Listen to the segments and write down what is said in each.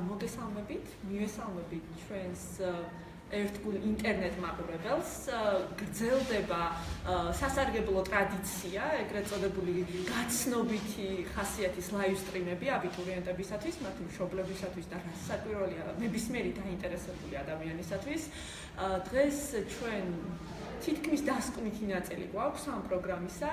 მოგესალმებით, მივესალმებით ჩვენს ერთგულ ინტერნეტ მაყურებელს. გრძელდება სასარგებლო ტრადიცია, ეგრეთ წოდებული გაცნობითი ხასიათის ლაივ სტრიმები აბიტურიენტებისათვის, მათი მშობლებისათვის და რაც საკვირველია ნებისმიერი დაინტერესებული ადამიანისათვის. დღეს ჩვენ თითქმის დასკვნითი ნაწილი გვაქვს ამ პროგრამისა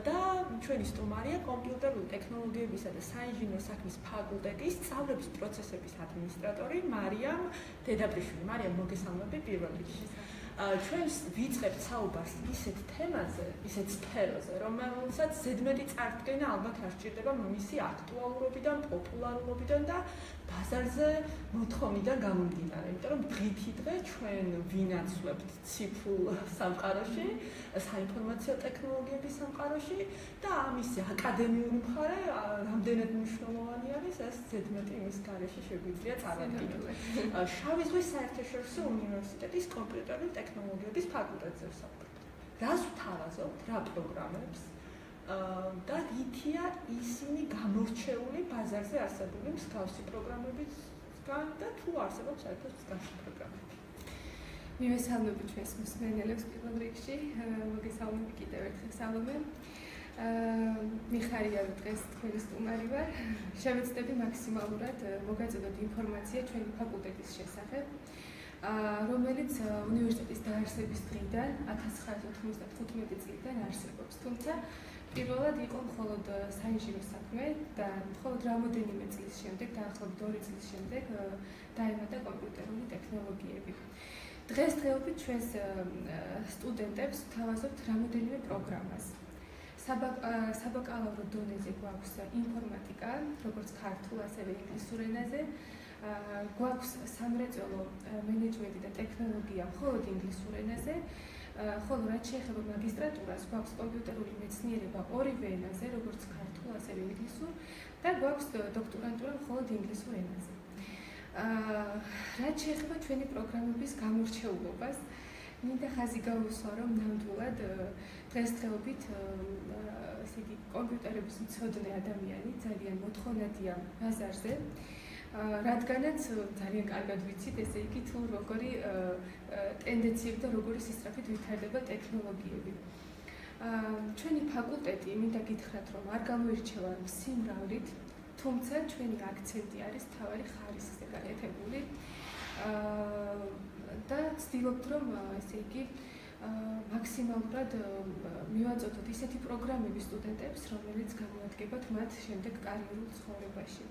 და ჩვენი სტუმარია კომპიუტერული ტექნოლოგიებისა და საინჟინრო საქმის ფაკულტეტის სწავლების პროცესების ადმინისტრატორი მარიამ დედაბრიშვილი. მარიამ, მოგესალმებით პირველ რიგში. ჩვენ ვიწყებთ საუბარს ისეთ თემაზე, ისეთ სფეროზე, რომელსაც ზედმეტი წარდგენა ალბათ არ სჭირდება მისი აქტუალურობიდან, პოპულარულობიდან და ბაზარზე მოთხოვნიდან გამომდინარე. იმიტომ რომ დღითი დღე ჩვენ ვინაცვლებთ ციფრულ სამყაროში, საინფორმაციო ტექნოლოგიების სამყაროში და ამის აკადემიური მხარე რამდენად მნიშვნელოვანი არის, ეს ზედმეტი იმის გარეშე შეგვიძლია წარადგინოთ. შავი ზღვის საერთაშორისო უნივერსიტეტის კომპიუტერული ტექნოლოგიების ფაკულტეტზე ვსაუბრობთ. რას ვთავაზობთ, რა პროგრამებს და რითია ისინი გამორჩეული ბაზარზე არსებული მსგავსი პროგრამებისგან და თუ არსებობს საერთოდ მსგავსი პროგრამები. მივესალმებით ჩვენს მსმენელებს პირველ რიგში, მოგესალმებით კიდევ ერთხელ სალომე. მიხარია რომ დღეს თქვენი სტუმარი ვარ. შევეცდები მაქსიმალურად მოგაწოდოთ ინფორმაცია ჩვენი ფაკულტეტის შესახებ, რომელიც უნივერსიტეტის დაარსების დღიდან 1995 წლიდან არსებობს. თუმცა პირველად იყო მხოლოდ საინჟინრო საქმე და მხოლოდ რამოდენიმე წლის შემდეგ, დაახლოებით 2 წლის შემდეგ დაემატა კომპიუტერული ტექნოლოგიები. დღესდღეობით ჩვენს სტუდენტებს ვთავაზობთ რამოდენიმე პროგრამას. საბაკალავრო დონეზე გვაქვს ინფორმატიკა, როგორც ქართულ, ასევე ინგლისურ ენაზე. გვაქვს სამრეწველო მენეჯმენტი და ტექნოლოგია მხოლოდ ინგლისურ ენაზე. ხოლო რაც შეეხება მაგისტრატურას, გვაქვს კომპიუტერული მეცნიერება ორივე ენაზე, როგორც ქართულ, ასევე ინგლისურ და გვაქვს დოქტორანტურა მხოლოდ ინგლისურ ენაზე. რაც შეეხება ჩვენი პროგრამების გამორჩეულობას, მინდა ხაზი გავუსვა, რომ ნამდვილად დღესდღეობით ესე იგი კომპიუტერების მცოდნე ადამიანი ძალიან მოთხოვნადია ბაზარზე. რადგანაც ძალიან კარგად ვიცით, ესე იგი თუ როგორი ტენდენციები და როგორი სისწრაფით ვითარდება ტექნოლოგიები. ჩვენი ფაკულტეტი მინდა გითხრათ, რომ არ გამოირჩევა სიმრავლით, თუმცა ჩვენი აქცენტი არის მთავარი ხარისხზე გაკეთებული და ვცდილობთ, რომ ესე იგი მაქსიმალურად მივაწოდოთ ისეთი პროგრამები სტუდენტებს, რომელიც გამოადგებათ მათ შემდეგ კარიერულ ცხოვრებაში.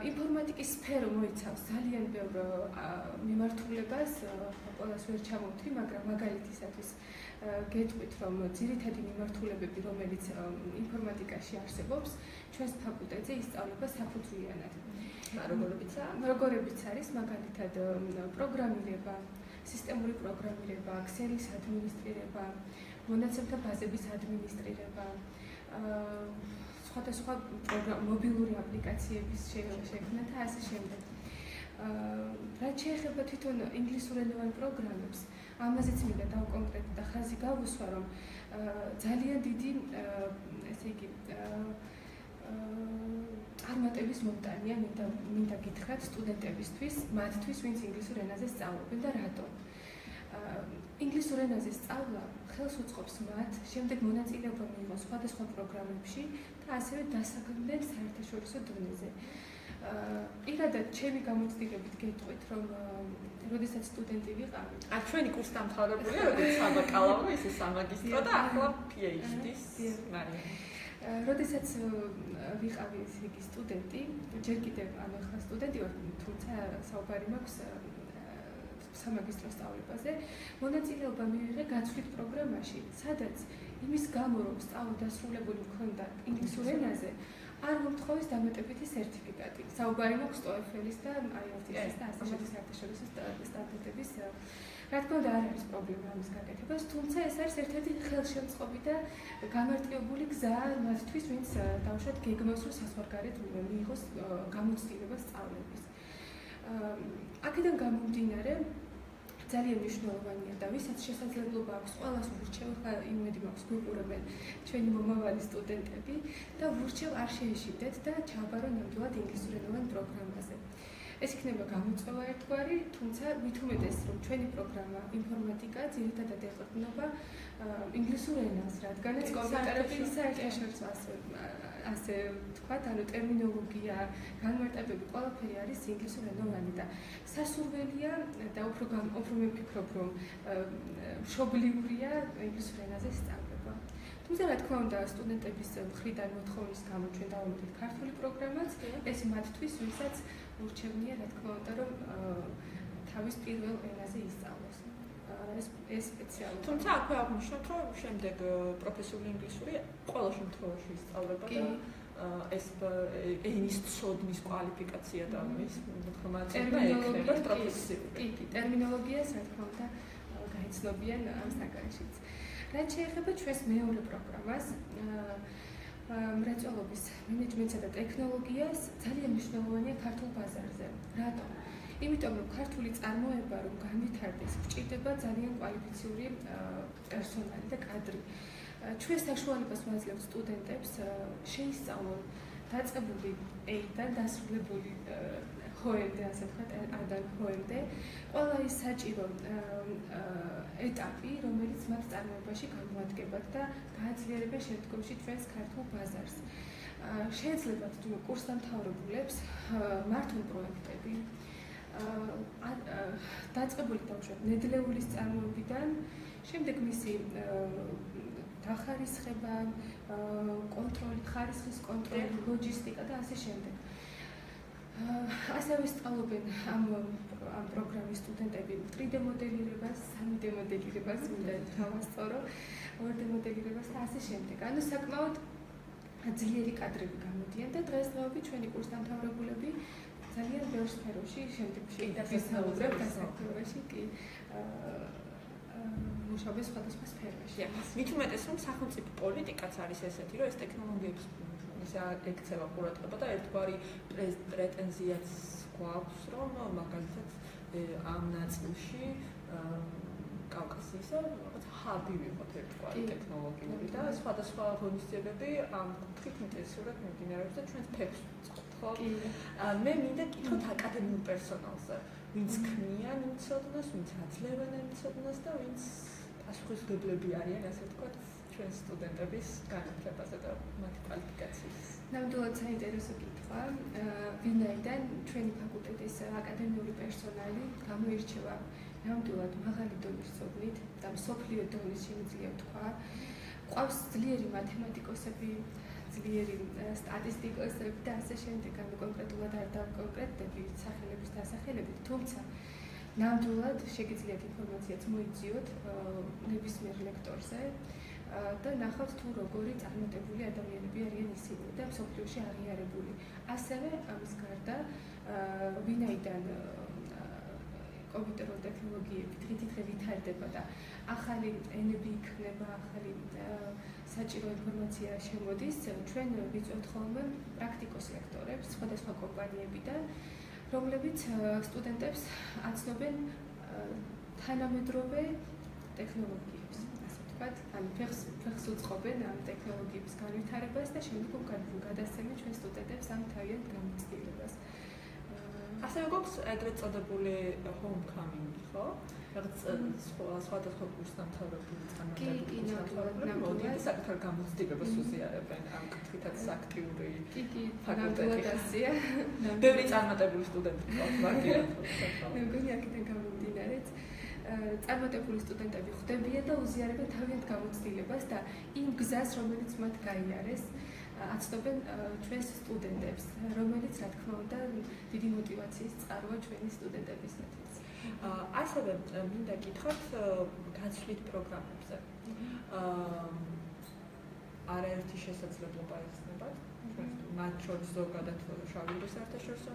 ინფორმატიკის სფერო მოიცავს ძალიან ბევრ მიმართულებას, ყველას ვერ ჩამოვთვლი, მაგრამ მაგალითისათვის გეტყვით, რომ ძირითადი მიმართულებები, რომელიც ინფორმატიკაში არსებობს, ჩვენს ფაკულტეტზე ისწავლება საფუძვლიანად. როგორებიც არის, მაგალითად პროგრამირება, სისტემური პროგრამირება, ქსელის ადმინისტრირება, მონაცემთა ბაზების ადმინისტრირება, სხვადასხვა მობილური აპლიკაციების შექმნა და ასე შემდეგ. რაც შეეხება თვითონ ინგლისურენოვან პროგრამებს, ამაზეც მინდა დავკონკრეტო და ხაზი გავუსვა, რომ ძალიან დიდი ესე იგი წარმატების მომტანია მინდა გითხრათ სტუდენტებისთვის, მათთვის, ვინც ინგლისურ ენაზე სწავლობენ და რატომ. ინგლისურ ენაზე სწავლა ხელს უწყობს მათ, შემდეგ მონაწილეობა მიიღონ სხვადასხვა პროგრამებში და ასევე დასაქმდნენ საერთაშორისო დონეზე. პირადად ჩემი გამოცდილებით გეტყვით, რომ როდესაც სტუდენტი ვიყავი, ჩვენი კურსდამთავრებულია, როგორც საბაკალავრო, ისე სამაგისტრო და ახლა PhD-ს მარიამ. როდესაც ვიყავი ესე იგი სტუდენტი, ჯერ კიდევ ახლა სტუდენტი ვარ, თუმცა საუბარი მაქვს სამაგისტრო სწავლებაზე, მონაწილეობა მივიღე გაცვლით პროგრამაში, სადაც იმის გამო, რომ სწავლა დასრულებული მქონდა ინგლისურ ენაზე, არ მომთხოვეს დამატებითი სერტიფიკატი. საუბარი მაქვს TOEFL-ის და IELTS-ის და ასე შემდეგ საერთაშორისო სტანდარტების. რა თქმა უნდა, არ არის პრობლემა ამის გაკეთებას, თუმცა ეს არის ერთ-ერთი ხელშემწყობი და გამარტივებული გზა მათთვის, ვინც დავუშვათ გეგმავს, რომ საზღვარგარეთ მიიღოს გამოცდილება სწავლების. აქედან გამომდინარე, ძალიან მნიშვნელოვანია და ვისაც შესაძლებლობა აქვს ყველას ვურჩევ, ხა იმედი მაქვს გვიყურებენ ჩვენი მომავალი სტუდენტები და ვურჩევ არ შეეშიდეთ და ჩააბარონ ნამდვილად ინგლისურენოვან პროგრამაზე. ეს იქნება გამოწვევა ერთგვარი, თუმცა მით უმეტეს რომ ჩვენი პროგრამა ინფორმატიკა ძირითადად ეყრდნობა ინგლისურ ენას, რადგანაც კომპიუტერები საერთაშორისო ასე ვთქვათ, ანუ ტერმინოლოგია, განმარტებები, ყველაფერი არის ინგლისურენოვანი და სასურველია და უფრო მივფიქრობ, რომ მშობლიურია ინგლისურ ენაზე სწავლება. თუმცა რა თქმა უნდა, სტუდენტების მხრიდან მოთხოვნის გამო ჩვენ დავამატეთ ქართული პროგრამაც, ეს მათთვის, ვისაც ურჩევნია, რა თქმა უნდა, რომ თავის პირველ ენაზე ისწავლოს. ეს სპეციალობა. თუმცა აქვე აღნიშნოთ, რომ შემდეგ პროფესიული ინგლისური ყველა შემთხვევაში ისწავლება და ეს ენის ცოდნის კვალიფიკაცია და მის ინფორმაცია ექნება პროფესიული. კი, ტერმინოლოგიას რა თქმა უნდა გაიცნობიან ამ საკითხშიც. რაც შეეხება ჩვენს მეორე პროგრამას, მრეწველობის მენეჯმენტსა და ტექნოლოგიას, ძალიან მნიშვნელოვანია ქართულ ბაზარზე. რატომ? იმიტომ რომ ქართული წარმოება რომ განვითარდეს, გვჭირდება ძალიან კვალიფიციური პერსონალი და კადრი. ჩვენ საშუალებას ვაძლევთ სტუდენტებს შეისწავლონ დაწყებული A-დან დასრულებული ჰოემდე, ასე ვთქვათ, A-დან ჰოემდე, ყველა ის საჭირო ეტაპი, რომელიც მათ წარმოებაში გამოადგებათ და გააძლიერებენ შემდგომში ჩვენს ქართულ ბაზარს. შეეძლებათ კურსდამთავრებულებს მართონ პროექტები, დაწყებული თავშოთ ნედლეულის წარმოებიდან, შემდეგ მისი დახარისხება, კონტროლი, ხარისხის კონტროლი, ლოჯისტიკა და ასე შემდეგ. ასევე სწავლობენ ამ პროგრამის სტუდენტები 3D მოდელირებას, 3D მოდელირებას, მინდა დავასწორო, 2D მოდელირებას და ასე შემდეგ. ანუ საკმაოდ ძლიერი კადრები გამოდიან და დღესდღეობით ჩვენი კურსდამთავრებულები ძალიან ბევრ სფეროში შემდეგში ვისაუბრებთ დასაქმებაში კი მუშაობენ სხვადასხვა სფეროში. მით უმეტეს რომ სახელმწიფო პოლიტიკაც არის ესეთი, რომ ეს ტექნოლოგიების ისე ეკცევა ყურადღება და ერთგვარი პრეტენზიაც გვაქვს, რომ მაგალითად ამ ნაწილში კავკასიისა რაღაც ჰაბი ვიყოთ ერთგვარი ტექნოლოგიური და სხვადასხვა ღონისძიებები ამ კუთხით ინტენსიურად მიმდინარეობს და ჩვენს ფეხს ვწყობთ, ხო? მე მინდა კითხოთ აკადემიურ პერსონალზე, ვინც ქმნიან იმ ცოდნას, ვინც აძლევენ იმ ცოდნას და ვინც პასუხისმგებლები არიან, ასე ვთქვათ, ჩვენ სტუდენტების განათლებაზე და მათი კვალიფიკაციის. ნამდვილად საინტერესო კითხვა. ვინაიდან ჩვენი ფაკულტეტის აკადემიური პერსონალი გამოირჩევა ნამდვილად მაღალი დონის ცოდნით და მსოფლიო დონის შემიძლია ვთქვა. ყავს ძლიერი მათემატიკოსები, ძლიერი სტატისტიკოსები და ასე შემდეგ, ანუ კონკრეტულად არ დავკონკრეტდები სახელების დასახელებით, თუმცა ნამდვილად შეგიძლიათ ინფორმაციაც მოიძიოთ ნებისმიერ ლექტორზე და ნახავთ თუ როგორი წარმატებული ადამიანები არიან ისინი და მსოფლიოში აღიარებული. ასევე ამის გარდა ვინაიდან კომპიუტერული ტექნოლოგიები დღითიდღე ვითარდება და ახალი ენები იქნება, ახალი საჭირო ინფორმაცია შემოდის, ჩვენ ვიწვევთ ხოლმე პრაქტიკოს ლექტორებს სხვადასხვა კომპანიებიდან, რომლებიც სტუდენტებს აცნობენ თანამედროვე ტექნოლოგიებს, ასე ვთქვათ, ანუ ფეხს უწყობენ ამ ტექნოლოგიების განვითარებას და შემდგომ გადასცემენ ჩვენ სტუდენტებს ამ თავიანთ გამოცდილებას. ასევე გვაქვს ეგრეთ წოდებული homecoming, ხო? რაღაც სხვადასხვა კურსდამთავრებული წარმატებული მოდიან საკუთარ გამოცდილებას უზიარებენ ამ კითხვითაც აქტიური ფაკულტეტია. ბევრი წარმატებული სტუდენტი გვაქვს მაგიან. მე მგონი აქედან გამომდინარეც წარმატებული სტუდენტები ხვდებიან და უზიარებენ თავიანთ გამოცდილებას და იმ გზას, რომელიც მათ გაიარეს, აცნობენ ჩვენს სტუდენტებს, რომელიც რა თქმა უნდა დიდი мотиваციის წყაროა ჩვენი სტუდენტებისათვის. ასევე მინდა გითხრათ გაცვლით პროგრამებზე. არაერთი შესაძლებლობა ეხსნებათ. მათ შორის ზოგადად შავი საერთაშორისო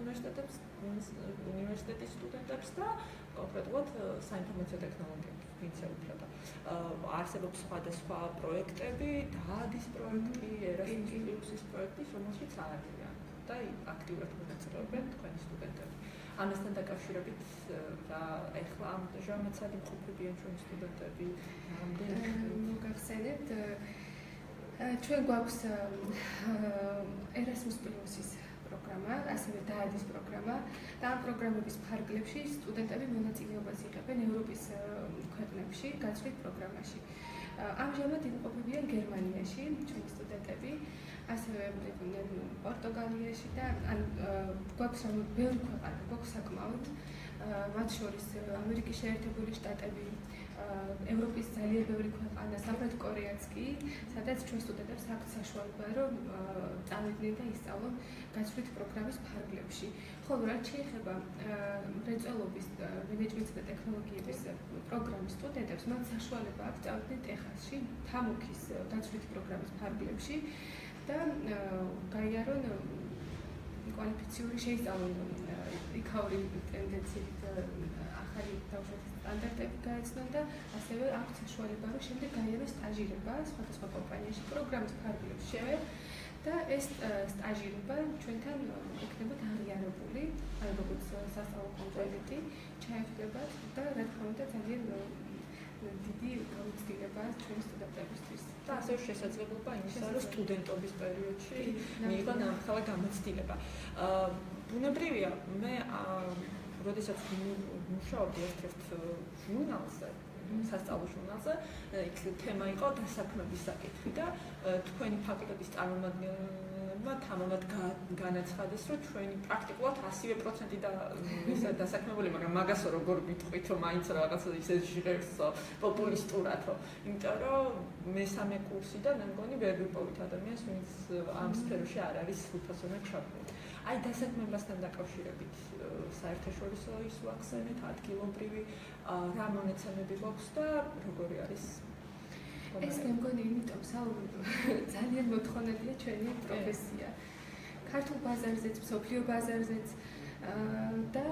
უნივერსიტეტის სტუდენტებს და კონკრეტულად საინფორმაციო ტექნოლოგიების ვინც ეუფლება. არსებობს სხვადასხვა პროექტები, დაადის პროექტი, ერასმუს პლუსის პროექტი, რომელშიც არიან და აქტიურად მონაწილეობენ თქვენი სტუდენტები. ამასთან დაკავშირებით რა ეხლა ამ ჟამაცად იმყოფებიან ჩვენი სტუდენტები, რამდენი მოგახსენებთ ჩვენ გვაქვს Erasmus+-ის პროგრამა, ასევე დაადის პროგრამა და ამ პროგრამების ფარგლებში სტუდენტები მონაწილეობას იღებენ ევროპის ქვეყნებში გაცვლით პროგრამაში. ამჟამად იმყოფებიან გერმანიაში ჩვენი სტუდენტები, ასევე პორტუგალიაში და გვაქვს ბევრი ქვეყანა, გვაქვს საკმაოდ, მათ შორის ამერიკის შეერთებული შტატები, ევროპის ძალიან ბევრი ქვეყანა, სამხრეთ კორეაც კი, სადაც ჩვენ სტუდენტებს აქვთ საშუალება, რომ წავიდნენ და ისწავლონ გაცვლით პროგრამის ფარგლებში. ხოლო რაც შეეხება მრეწველობის, მენეჯმენტის და ტექნოლოგიების პროგრამის სტუდენტებს, მათ საშუალება აქვთ წავიდნენ ტეხასში, თამუქის გაცვლით პროგრამის ფარგლებში და გაიარონ კვალიფიციური შეისწავლონ იქაური ტენდენციით ახალი თავშესაფრის სტანდარტები გაეცნონ და ასევე აქვთ საშუალება, რომ შემდეგ გაიარონ სტაჟირება სხვადასხვა კომპანიაში პროგრამის ფარგლებში და ეს სტაჟირება ჩვენთან იქნებათ აღიარებული, როგორც სასწავლო კომპლექტი ჩაერთვებათ და რა თქმა უნდა ძალიან დიდი გამოცდილება ჩვენი სტუდენტებისთვის. და ასევე შესაძლებლობა იმისა, რომ სტუდენტობის პერიოდში მიიღონ ახალი გამოცდილება. ბუნებრივია, მე როდესაც მუშაობდი ერთ-ერთ ჟურნალზე, სასწავლო ჟურნალზე, იქ თემა იყო დასაქმების საკითხი და თქვენი ფაკულტეტის წარმომადგენლებმა თამამად განაცხადეს, რომ ჩვენი პრაქტიკულად 100% დასაქმებული, მაგრამ მაგასო როგორ ვიტყვით, რომ მაინც რაღაცა ისე ჟღერს პოპულისტურათო. იმიტომ რომ მესამე კურსიდან მე მგონი ვერ ვიპოვით ადამიანს, ვინც ამ სფეროში არ არის უთასოვნად ჩაბმული. აი დასაქმებასთან დაკავშირებით საერთაშორისო ის ვახსენეთ, ადგილობრივი რა მონაცემები გვაქვს და როგორი არის? ეს მე მგონი იმიტომ ძალიან მოთხოვნადია ჩვენი პროფესია. ქართულ ბაზარზეც, მსოფლიო ბაზარზეც და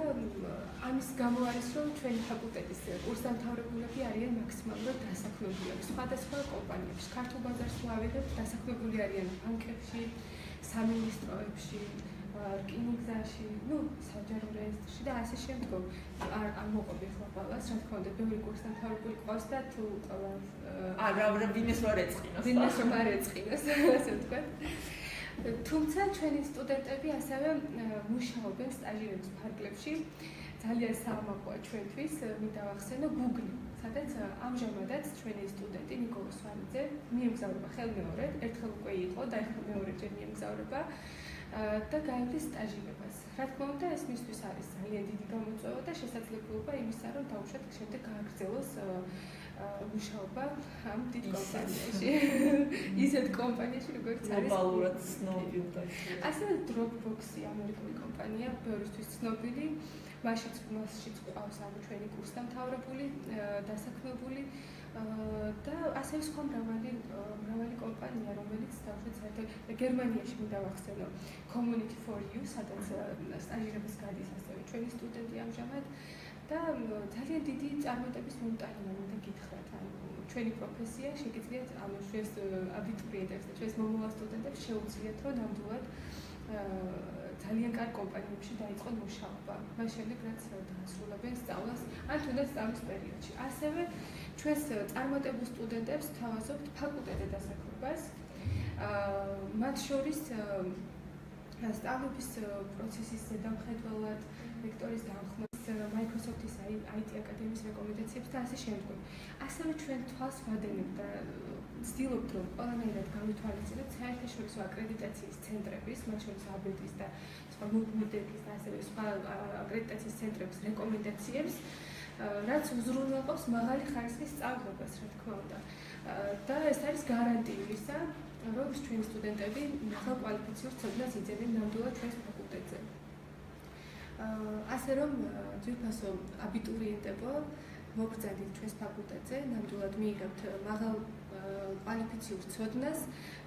ამის გამო არის, რომ ჩვენი ფაკულტეტის კურსდამთავრებულები არიან მაქსიმალურად დასაქმებულები სხვადასხვა კომპანიებში. ქართულ ბაზარს ვავიღებთ, დასაქმებული არიან ბანკებში, სამინისტროებში, რკინიგზაში, საჯარო რეესტრში და ასე შემდგომ. არ მოყვები ახლა ყველას, რა თქმა უნდა, ბევრი კურსდამთავრებული ყავს და თუ ყველა ვინმეს ვერ ეწყინოს. ვინმეს ვერ ეწყინოს, ასე ვთქვათ. თუმცა ჩვენი სტუდენტები ასევე მუშაობენ სტაჟირების ფარგლებში. ძალიან საამაყოა ჩვენთვის, მინდა ვახსენო Google, სადაც ამჟამადაც ჩვენი სტუდენტი ნიკოლო სვანიძე მიემგზავრება ხელმეორედ, ერთხელ უკვე იყო და ახლა მეორეჯერ მიემგზავრება და გაემგზავრება სტაჟირებას. რა თქმა უნდა, ეს მისთვის არის ძალიან დიდი გამოწვევა და შესაძლებლობა იმისა, რომ დაუშვათ შემდეგ გააგრძელოს მუშაობა ამ დიდ კომპანიაში. ისეთ კომპანიაში, როგორც არის გლობალურად ცნობილი. ასევე Dropbox-ი ამერიკული კომპანია, ბევრისთვის ცნობილი. მასშიც ყავს ჩვენი კურსდამთავრებული, დასაქმებული და ასევე სხვა მრავალი კომპანია, რომელიც დაუშვათ გერმანიაში მინდა ვახსენო Community for You, სადაც სტაჟირებას გადის ასევე ჩვენი სტუდენტი ამჟამად და ძალიან დიდი წარმატების მომტანია მინდა გითხრათ. ჩვენი პროფესია შეგიძლიათ ამშვენს აბიტურიენტებს და ჩვენს მომავალ სტუდენტებს შეუძლიათ, რომ ნამდვილად ძალიან კარგ კომპანიებში დაიწყონ მუშაობა. მას შემდეგ რაც დაასრულებენ სწავლას, ან თუნდაც სწავლის პერიოდში. ასევე ჩვენს წარმატებულ სტუდენტებს თავაზობთ ფაკულტეტზე დასაქმებას. მათ შორის სწავლების პროცესის ზედამხედველად, ლექტორის დამხმარებლად, Microsoft-ის IT აკადემიის რეკომენდაციებს და ასე შემდგომ. ასევე ჩვენ თვალს ვადენებთ და ვცდილობთ, რომ ყველანაირად გავითვალისწინოთ საერთაშორისო აკრედიტაციის ცენტრების, მათ შორის ABET-ის და სხვა MUDEC-ის და ასევე სხვა აკრედიტაციის ცენტრების რეკომენდაციებს, რაც უზრუნველყოფს მაღალი ხარისხის სწავლებას, რა თქმა უნდა. და ეს არის გარანტია იმისა, რომ ჩვენი სტუდენტები მაღალ კვალიფიციურ ცოდნას იძენեն ნამდვილად ჩვენს ფაკულტეტზე. ასე რომ ძვირფასო აბიტურიენტებო, მოგბრძანეთ ჩვენს ფაკულტეტზე, ნამდვილად მიიღებთ მაღალ კვალიფიციურ ცოდნას,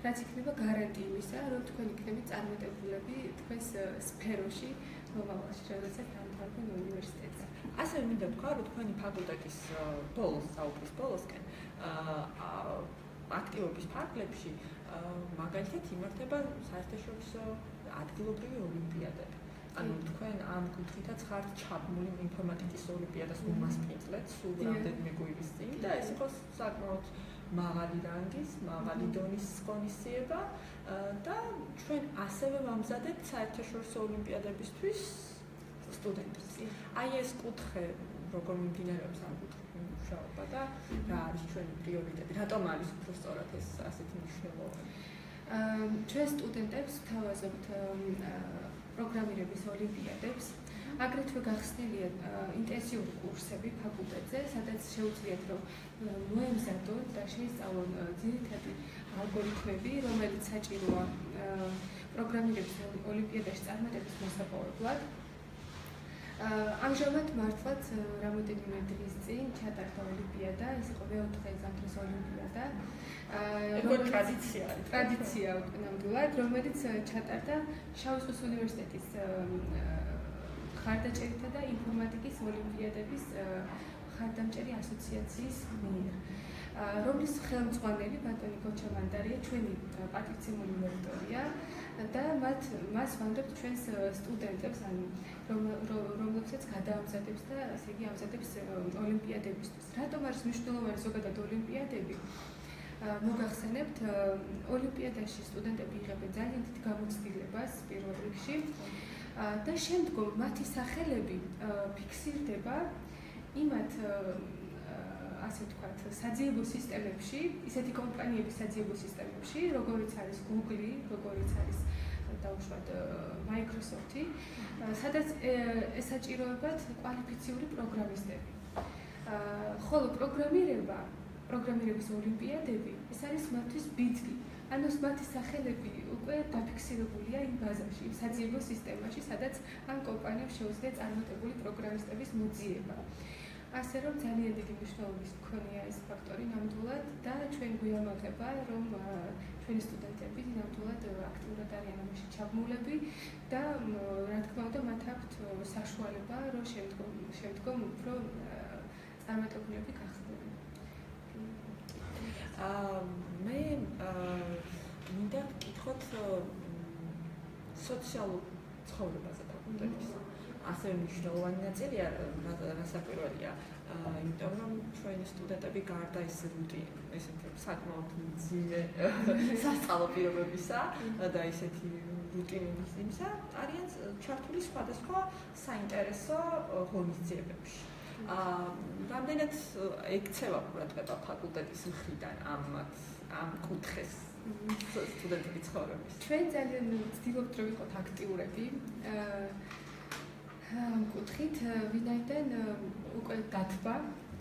რაც იქნება გარანტია იმისა, რომ თქვენ იქნებით წარმატებულები თქვენს სფეროში, მომავალში, როდესაც დამთავრებენ უნივერსიტეტზე. ასევე მინდა ვთქვა, რომ თქვენი ფაკულტეტის ბოლოს, საუკრის ბოლოსკენ აქტივობის ფარგლებში მაგალითად იმართება საერთაშორისო ადგილობრივი ოლიმპიადები. ანუ თქვენ ამ კუთხითაც ხართ ჩაბმული ინფორმატიკის ოლიმპიადას უმასპინძლეთ სულ რამდენიმე კვირის წინ და ეს იყო საკმაოდ მაღალი რანგის, მაღალი დონის ღონისძიება და ჩვენ ასევე ვამზადებთ საერთაშორისო ოლიმპიადებისთვის სტუდენტებს. აი ეს კუთხე როგორ მიმდინარეობს ამ კუთხით მუშაობა და რა არის ჩვენი პრიორიტეტი? რატომ არის უფრო სწორად ეს ასეთი მნიშვნელოვანი? ჩვენ სტუდენტებს ვთავაზობთ პროგრამირების ოლიმპიადებს. აგრეთვე გახსნილია ინტენსიური კურსები ფაკულტეტზე, სადაც შეუძლიათ რომ მოემზადონ და შეისწავლონ ძირითადი ალგორითმები, რომელიც საჭიროა პროგრამირების ოლიმპიადაში წარმატების მოსაპოვებლად. ამჟამად მართლაც რამოდენიმე დღის წინ ჩატარდა ოლიმპიადა, ეს იყო მეოთხე ზამთრის ოლიმპიადა. ტრადიცია ნამდვილად, რომელიც ჩატარდა შავი ზღვის უნივერსიტეტის ხარდაჭერითა და ინფორმატიკის ოლიმპიადების ხარდამჭერი ასოციაციის მიერ, რომლის ხელმძღვანელი ბატონი გოჩა მანდარია ჩვენი პატრიციმული ლექტორია და მას ვამბობთ ჩვენს სტუდენტებს, ანუ რომლებსაც გადაამზადებს და ასე იგი ამზადებს ოლიმპიადებისთვის. რატომ არის მნიშვნელოვანი ზოგადად ოლიმპიადები? მოგახსენებთ, ოლიმპიადაში სტუდენტები იღებენ ძალიან დიდ გამოცდილებას პირველ რიგში და შემდგომ მათი სახელები ფიქსირდება იმათ ასე ვთქვათ, საძიებო სისტემებში, ისეთი კომპანიების საძიებო სისტემებში, როგორიც არის Google, როგორიც არის დაუშვათ Microsoft-ი, სადაც ესაჭიროებათ კვალიფიციური პროგრამისტები. ხოლო პროგრამირების ოლიმპიადები, ეს არის მათთვის ბიძგი. ანუ მათი სახელები უკვე დაფიქსირებულია იმ ბაზაში, იმ საძიებო სისტემაში, სადაც ამ კომპანიებს შეუძლია წარმატებული პროგრამისტების მოძიება. ასე რომ ძალიან დიდი მნიშვნელობის მქონია ეს ფაქტორი ნამდვილად და ჩვენ გვიამაყება, რომ ჩვენი სტუდენტები ნამდვილად აქტიურად არიან ამაში ჩაბმულები და რა თქმა უნდა მათ აქვთ საშუალება, რომ შემდგომ უფრო წარმატებულები გახდნენ. მე მინდა ვკითხოთ სოციალურ ცხოვრებაზე ფაკულტეტის. ასევე მნიშვნელოვანი ნაწილია, რასაკვირველია, იმიტომ რომ ჩვენი სტუდენტები გარდა ეს რუტინი, ესეთი საკმაოდ მძიმე სასწავლო პირობებისა და ისეთი რუტინის იმისა, არიან ჩართული სხვადასხვა საინტერესო ღონისძიებებში. რამდენად ექცევა ყურადღება ფაკულტეტის მხრიდან ამ კუთხეს სტუდენტების ცხოვრების? ჩვენ ძალიან ვცდილობთ რომ ვიყოთ აქტიურები ამ კუთხით, ვინაიდან უკვე დათბა,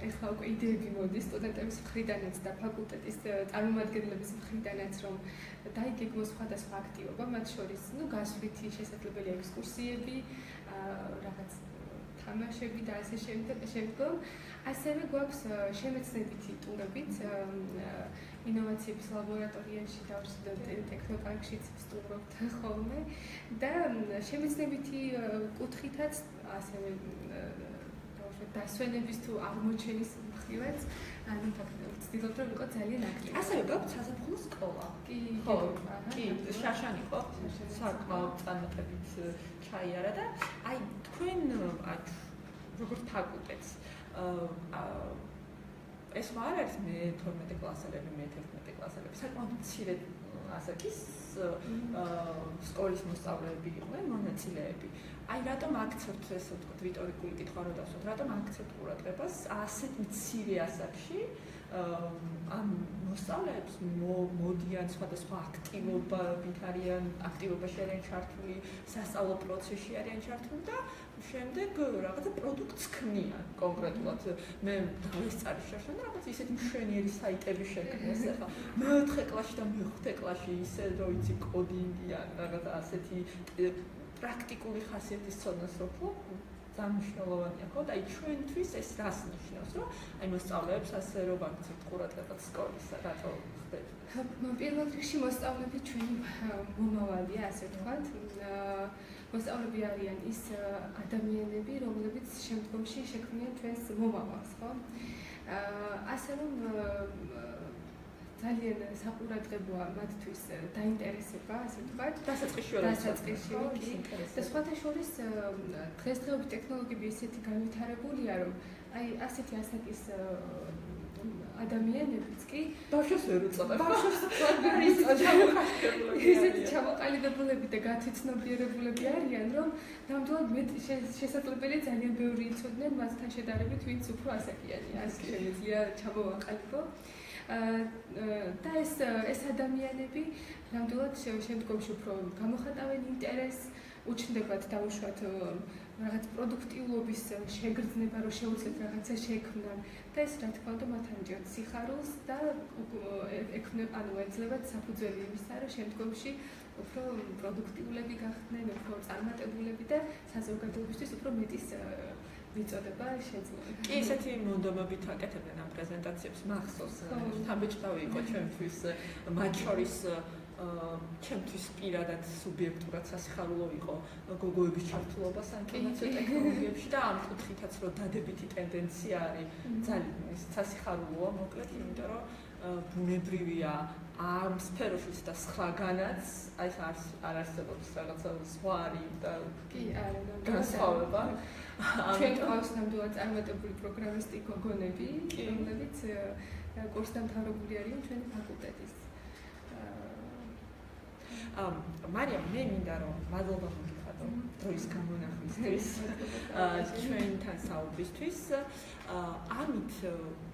ეხლა უკვე იდეები მოდის სტუდენტების მხრიდანაც და ფაკულტეტის წარმომადგენლების მხრიდანაც, რომ დაიგეგმოს სხვადასხვა აქტივობა, მათ შორის, გასვლითი შესაძლებელია ექსკურსიები, რაღაც თამაშები და ასე შემდგომ. ასევე გვაქვს შემეცნებითი ტურებით ინოვაციების ლაბორატორიაში და ტექნოპარკშიც ვსტუმრობთ ხოლმე და შემეცნებითი კუთხითაც ასევე დასვენების თუ აღმოჩენის მხრივაც, ანუ ვცდილობთ რომ ვიყოთ ძალიან აქტიური. ასევე გვაქვს საზაფხულო სკოლა. კი, შაშანი ხო? საკმაოდ წარმატებით ჩაიარა და აი თქვენ როგორც ფაკულტეტს ეს არ არის მე-12 კლასელები, მე-11 კლასელები, საკმაოდ მცირე ასაკის სკოლის მოსწავლეები იყვნენ, მონაწილეები. აი რატომ აქცევთ ესე ვთქვათ, რიტორიკული კითხვა რო დავსვათ, რატომ აქცევთ ყურადღებას ასეთ მცირე ასაკში ამ მოსწავლეებს მოდიან სხვადასხვა აქტივობაში არიან ჩართული, სასწავლო პროცესში არიან ჩართული და შემდეგ რაღაცა პროდუქტს ქმნიან კონკრეტულად. მე დავესწარი შაშანა რაღაც ისეთი მშვენიერი საიტები შექმნეს ახლა მე-4 კლასში და მე-5 კლასში ისე რომ იცი კოდინგი ან რაღაცა ასეთი პრაქტიკული ხასიათის ცოდნას რო ძალიან მნიშვნელოვანია ხო და აი ჩვენთვის ეს რას ნიშნავს რომ აი მოსწავლეებს ასე რომ აქცევთ ყურადღებას სკოლისა რატო ხდება? პირველ რიგში მოსწავლეები ჩვენი მომავალია ასე ვთქვათ. მოსწავლეები არიან ის ადამიანები, რომლებიც შემდგომში შექმნიან ჩვენს მომავალს, ხო? ასე რომ ძალიან საყურადღებოა მათთვის დაინტერესება, ასე ვთქვათ. დასაწყისში და სხვათა შორის დღესდღეობით ტექნოლოგიები ისეთი განვითარებულია, რომ აი ასეთი ასაკის ადამიანებიც კი ბავშვს ვერ უწოდებ. ისეთი ჩამოყალიბებულები და გათვითცნობიერებულები არიან, რომ ნამდვილად მე შესაძლებელია ძალიან ბევრი იცოდნენ მასთან შედარებით, ვინც უფრო ასაკიანი, ასე შემიძლია ჩამოვაყალიბო. და ეს ადამიანები ნამდვილად შემდგომში უფრო გამოხატავენ ინტერესს, უჩნდებათ დავუშვათ რაღაც პროდუქტიულობის შეგრძნება, რომ შეუძლიათ რაღაცა შექმნან და ეს რა თქმა უნდა მათ ანიჭებთ სიხარულს და ეძლებათ საფუძველი იმისა, რომ შემდგომში უფრო პროდუქტიულები გახდნენ, უფრო წარმატებულები და საზოგადოებისთვის უფრო მეტის მიწოდება შეძლება. კი, ესეთი მონდომებით აკეთებდნენ ამ პრეზენტაციებს მახსოვს. თამბეჭდავი იყო ჩემთვის მათ შორის ჩემთვის პირადად სუბიექტურად სასიხარულო იყო გოგოების ჩართულობა საინფორმაციო ტექნოლოგიებში და ამ კუთხითაც რომ დადებითი ტენდენცია არის ძალიან სასიხარულოა მოკლედ, იმიტომ რომ ბუნებრივია ამ სფეროშიც და სხვაგანაც აი არ არსებობს რაღაცა ზღვარი და კი არა განსხვავება. ჩვენ ყავს ნამდვილად წარმატებული პროგრამისტი გოგონები, რომლებიც კურსდამთავრებული არიან ჩვენი ფაკულტეტის. მარიამ, მე მინდა რომ მადლობა მოგიხადო დროის გამონახვისთვის, ჩვენთან საუბრისთვის. ამით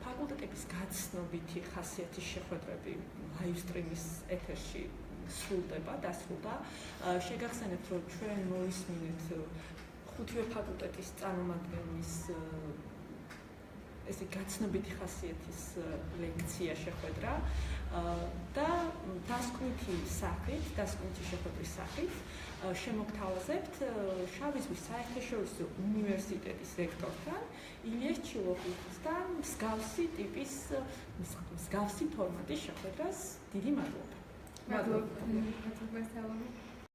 ფაკულტეტების გაცნობითი ხასიათის შეხვედრები live stream-ის ეთერში დასრულდა. შეგახსენებთ, რომ ჩვენ მოვისმინეთ ხუთივე ფაკულტეტის წარმომადგენლის ესე გაცნობითი ხასიათის ლექცია შეხვედრა და დასკვნითი შეხვედრის სახით შემოგთავაზებთ შავი ზღვის საერთაშორისო უნივერსიტეტის რექტორთან ილიას ჩილოხისთან მსგავსი ფორმატის შეხვედრას. დიდი მადლობა. მადლობა.